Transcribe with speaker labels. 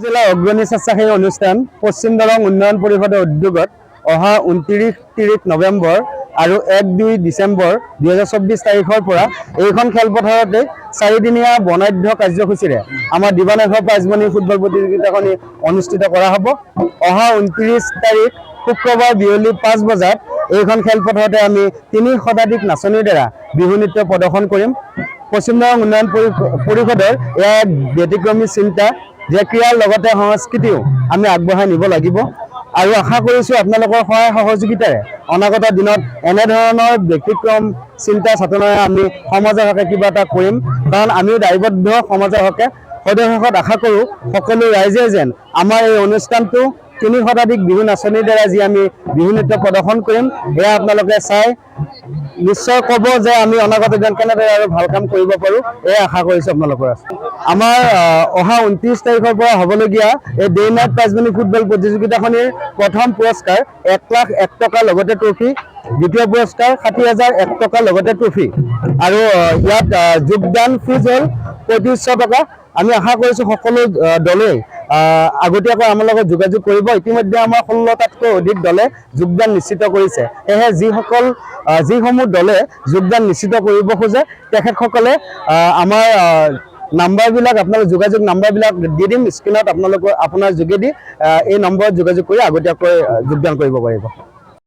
Speaker 1: जिला अग्रणी स्वेच्छासेवी अनुष्ठान पश्चिम दरং उन्नयन परिषदर उद्योगत अहा 29 नवेम्बर और 1-2 डिसेम्बर 2024 तारिखर পৰা এইখন খেলপথাৰতে 4দিনীয়া বনাঢ্য কাৰ্যসূচীৰে আমাৰ দিবানগৰ প্ৰাইজমণি ফুটবল প্ৰতিযোগিতাখন অনুষ্ঠিত কৰা হ'ব। অহা 29 তাৰিখ শুক্ৰবাৰ বিয়লি 5 বজাত এইখন খেলপথাৰতে আমি 3 শতাধিক নাচনীৰ দ্বাৰা বিহু নৃত্য প্ৰদৰ্শন কৰিম। পশ্চিম দৰং উন্নয়ন পৰিষদৰ এক ব্যতিক্ৰমী চিন্তা যে ক্ৰীড়াৰ লগতে সংস্কৃতিও আমি আগবঢ়াই নিব লাগিব আৰু আশা কৰিছো আপোনালোকৰ সহায় সহযোগিতাৰে অনাগত দিনত এনে ধৰণৰ ব্যতিক্ৰম চিন্তা চেতনাৰে আমি সমাজৰ হকে কিবা এটা কৰিম, কাৰণ আমিও দায়বদ্ধ সমাজৰ হকে। সদস্যসকল আশা কৰোঁ সকলো ৰাইজে যেন আমাৰ এই অনুষ্ঠানটো 3 শতাধিক বিহু নাচনীৰ দ্বাৰা যি আমি বিহু নৃত্য প্ৰদৰ্শন কৰিম এয়া আপোনালোকে চাই নিশ্চয় ক'ব যে আমি অনাগত দিনত কেনেদৰে আৰু ভাল কাম কৰিব পাৰোঁ, এই আশা কৰিছোঁ আপোনালোকৰ। আমাৰ অহা 29 তাৰিখৰ পৰা হ'বলগীয়া এই ডে নাইট প্ৰাইজমণি ফুটবল প্ৰতিযোগিতাখনিৰ প্ৰথম পুৰস্কাৰ 1,01,000 টকাৰ লগতে ট্ৰফি, দ্বিতীয় পুৰস্কাৰ 60,001 টকাৰ লগতে ট্ৰফি আৰু ইয়াত যোগদান ফিজ হ'ল 3500 টকা। আমি আশা কৰিছোঁ সকলো দলেই আগতীয়াকৈ আমাৰ লগত যোগাযোগ কৰিব। ইতিমধ্যে আমাৰ 16টাতকৈ অধিক দলে যোগদান নিশ্চিত কৰিছে। সেয়েহে যিসমূহ দলে যোগদান নিশ্চিত কৰিব খোজে তেখেতসকলে আমাৰ নাম্বাৰবিলাক আপোনালোক যোগাযোগ নাম্বাৰবিলাক দি দিম স্ক্ৰীনত, আপোনালোকৰ আপোনাৰ যোগেদি এই নম্বৰত যোগাযোগ কৰি আগতীয়াকৈ যোগদান কৰিব পাৰিব।